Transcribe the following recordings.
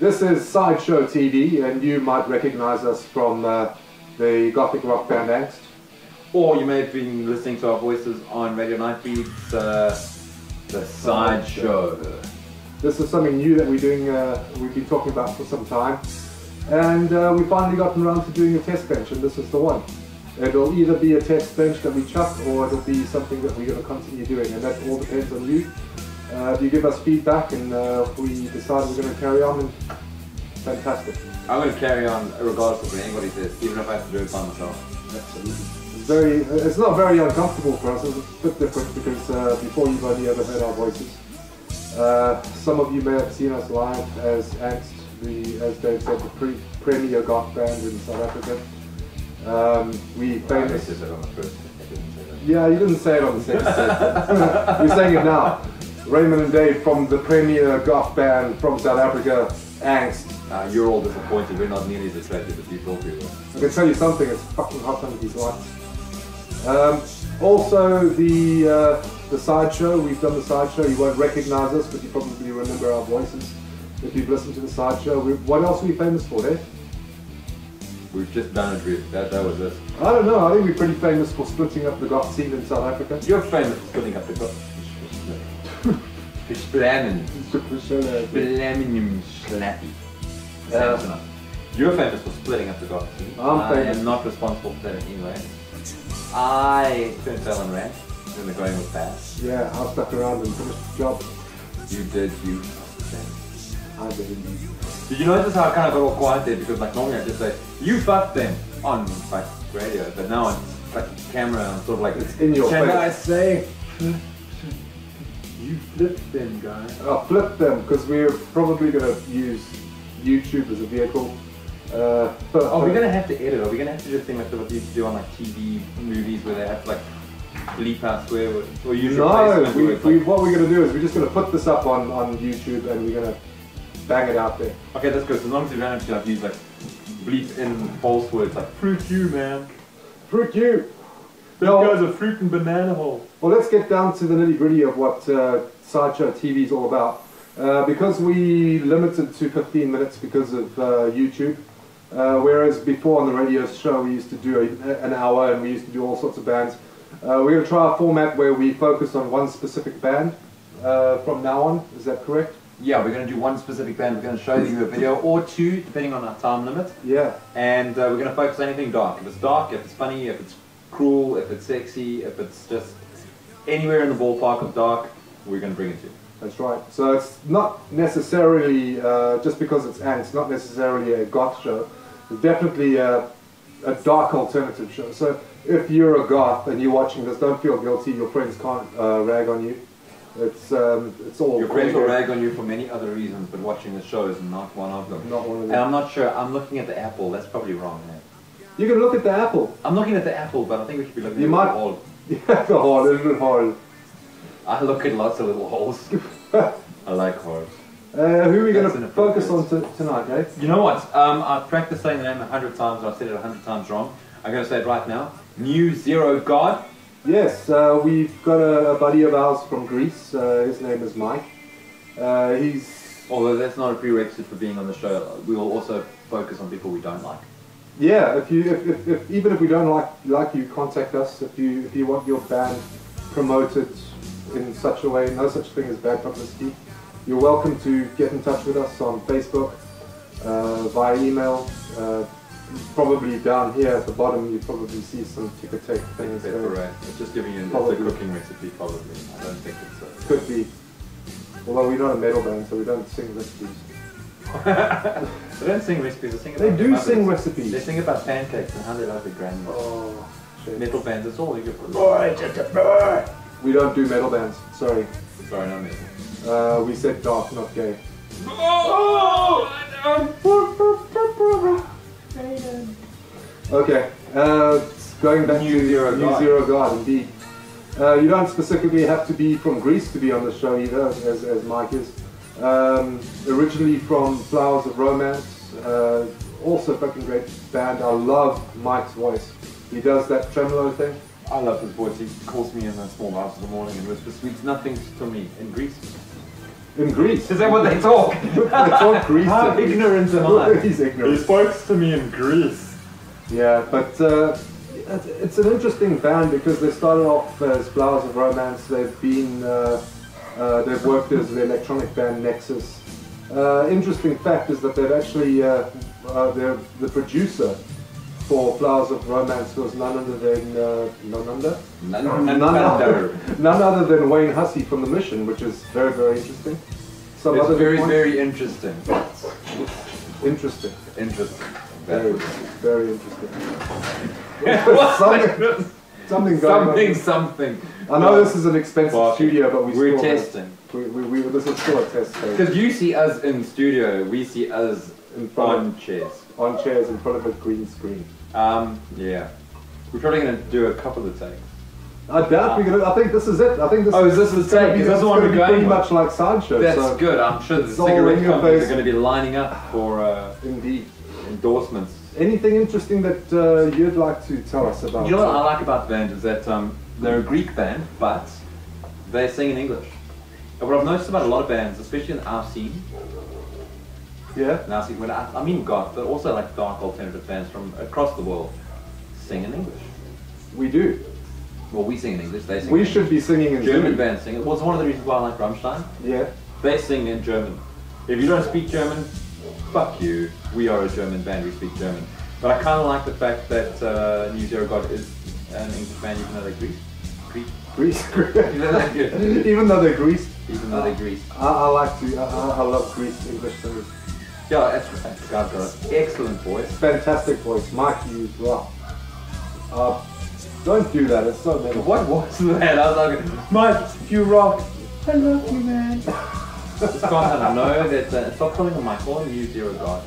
This is SIdeShow TV, and you might recognize us from the gothic rock band Angst. Or you may have been listening to our voices on Radio Nightbreed's the SIdeShow. This is something new that we're doing, we've been talking about for some time. And we finally gotten around to doing a test bench, and this is the one. It'll either be a test bench that we chuck, or it'll be something that we're going to continue doing, and that all depends on you. If you give us feedback and if we decide we're going to carry on, then fantastic. I'm going to carry on regardless of what anybody says, even if I have to do it by myself. Absolutely. It's not very uncomfortable for us. It's a bit different because before you've only ever heard our voices. Some of you may have seen us live as Angst, as Dave said, the premier goth band in South Africa. We famous. Yeah, you didn't say it on the same sentence. You're saying it now. Raymond and Dave from the premier goth band from South Africa, Angst. You're all disappointed. We're not nearly as attractive as you thought we were. I can tell you something. It's fucking hot under these lights. Also, the SIdeShow. We've done the SIdeShow. You won't recognize us, but you probably remember our voices if you've listened to the SIdeShow. What else are we famous for, Dave? We've just done it, really. That was it. I don't know. I think we're pretty famous for splitting up the goth scene in South Africa. You're famous for splitting up the goth. Slamming. Slappy. You're famous for splitting up the goth scene. I am not responsible for that anyway. I turned tail and ran when the going was bad. Yeah, I stuck around and finished the job. You did, you. I didn't. Did you notice how I kind of got all quiet there? Because like normally I just say, you fucked them on like radio, but now it's like camera and sort of like, it's in your face. Can I say, you flipped them, guys? I'll flip them because we're probably going to use YouTube as a vehicle. Are we going to have to edit? Are we going to have to do a thing like what they used to do on like TV movies where they have to like bleep out swear words? Or use no, what we're going to do is we're just going to put this up on YouTube and we're going to bang it out there. Okay, that's good. So as long as we don't have to like, use like bleep in false words like fruit you, man. Fruit you. These guys are fruit and banana hole. Well, let's get down to the nitty gritty of what SIdeShow TV is all about. Because we limited to 15 minutes because of YouTube, whereas before on the radio show we used to do an hour and we used to do all sorts of bands. We're going to try a format where we focus on one specific band from now on. Is that correct? Yeah, we're going to do one specific band. We're going to show you a video or two, depending on our time limit. Yeah. And we're going to focus on anything dark. If it's dark, if it's funny, if it's cruel, if it's sexy, if it's just anywhere in the ballpark of dark, we're going to bring it to you. That's right. So it's not necessarily, just because it's Angst, not necessarily a goth show. It's definitely a dark alternative show. So if you're a goth and you're watching this, don't feel guilty. Your friends can't rag on you. It's all. Your friends will rag on you for many other reasons, but watching the show is not one of them. Not one of them. And I'm not sure. I'm looking at the apple. That's probably wrong, man. You can look at the apple. I'm looking at the apple, but I think we should be looking at the hole. Yeah, the hole. A little hole. I look at lots of little holes. I like holes. Who are we going to focus on tonight, Dave? You know what? I've practiced saying the name 100 times. I've said it 100 times wrong. I'm going to say it right now. New Zero God. Yes, we've got a buddy of ours from Greece. His name is Mike. Although that's not a prerequisite for being on the show, we will also focus on people we don't like. Yeah, even if we don't like you, contact us. If you want your band promoted in such a way, no such thing as bad publicity. You're welcome to get in touch with us on Facebook, via email. Probably down here at the bottom, you probably see some ticker tape things. It's just giving you a cooking recipe, probably. I don't think it's could be. Although we're not a metal band, so we don't sing recipes. They don't sing recipes. They do sing recipes. They sing about pancakes and how they like the granules. Oh, shit. Metal bands. That's all you get. We don't do metal bands. Sorry. Sorry, not metal. We said dark, not gay. Okay, going back to New Zero God, indeed. You don't specifically have to be from Greece to be on the show either, as Mike is. Originally from Flowers of Romance, also a fucking great band. I love Mike's voice. He does that tremolo thing. I love his voice. He calls me in the small house in the morning and whispers sweet nothings to me in Greece. In Greece. Is that what they talk? They talk Greece. How ignorant am I? He's ignorant. He spoke to me in Greece. Yeah, but it's an interesting band because they started off as Flowers of Romance. They've been they've worked as the electronic band Nexus. Interesting fact is that they've actually the producer for Flowers of Romance was none other than none other than Wayne Hussey from The Mission, which is very, very interesting. Some It's other very, points? very interesting. Interesting. Interesting. Very, very interesting. Something, Something going on. something. I know this is an expensive Fuck. studio, but We're still testing. This is still a test phase. Because you see us in studio, we see us In front on chairs. on chairs in front of a green screen. Yeah. We're probably going to do a couple of takes. I doubt we're gonna. I think this is it. I think this. Oh, is this the it's gonna take? be- Is this it's the one gonna we're be going pretty with? much like SIdeShow. That's so good. I'm sure the it's all in cigarette your companies face. are going to be lining up for Indeed. endorsements. Anything interesting that you'd like to tell us about? You know what I like about the band is that they're a Greek band, but they sing in English. And what I've noticed about a lot of bands, especially in our scene, Yeah. when I mean goth, but also like dark alternative bands from across the world, sing in English. We do. Well, we sing in English. They sing. We in should be singing in German German. bands sing. Well, it's one of the reasons why I like Rammstein. Yeah. They sing in German. If you don't speak German, fuck you. We are a German band. We speak German. But I kind of like the fact that New Zero God is an English band, even though they're Greece. Greece. Even though they're good. Even though they're Greece. Even though they're Greece. I like to. I love Greece English singers. Yeah, that's right. This guy's got an excellent voice. Fantastic voice. Mike Hughes. Wow. Don't do that. It's so never. What was that? I was like, Mike, you rock. I love you, man. This guy had to know that. Stop calling him Mike. Call him New Zero God.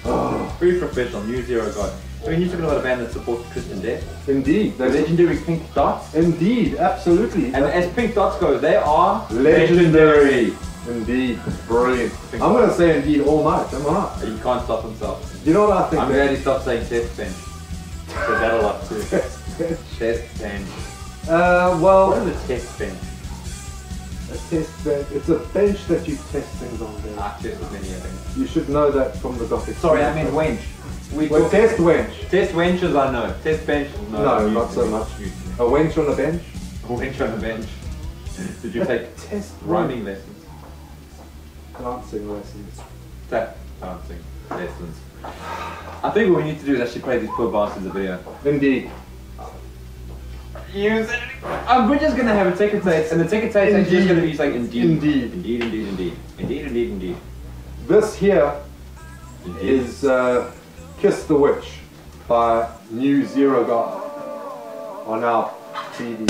Oh, Very professional. New Zero God. I mean, you're talking about a band that supports Christian death. indeed. The legendary Pink Dots. Indeed. Absolutely. And as Pink Dots go, they are Legendary. Indeed. Brilliant. Pink I'm going to say indeed all night. Am I not? He can't stop himself. You know what I think? I'm glad he stopped saying Testbench. So that a lot too. Testbench. Well, What is a Testbench? a test bench. It's a bench that you test things on there. I've tested many of them. You should know that from the Gothic. Sorry, I meant wench. Well, test wench. Test wenches I know. Test bench, no. No, I'm not used so to much. it. A wench on a bench. Wench on the bench. Did you take Test rhyming lessons? dancing lessons. Tap dancing lessons. I think what we need to do is actually play these poor bastards a video. Indeed. We're just gonna have a ticker taste, and the ticker taste is just gonna be like indeed. Indeed. Indeed, indeed, indeed. Indeed, indeed, indeed. This here Indeed. is Kiss the Witch by New Zero God on our CD.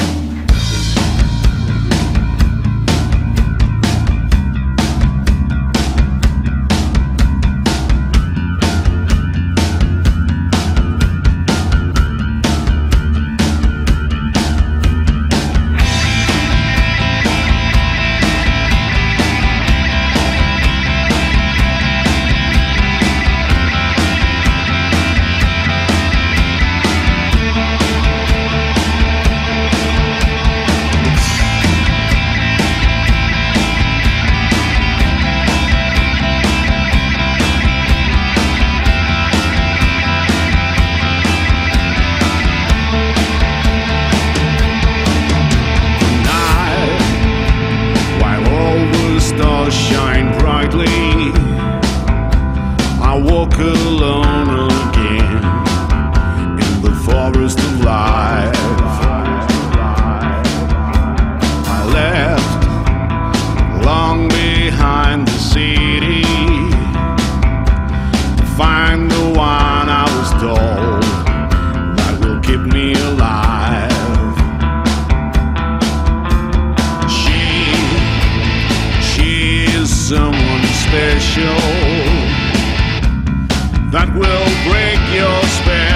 Alone again in the forest of life. I left long behind the city to find the one I was told that will keep me alive. She is someone special that will break your spell.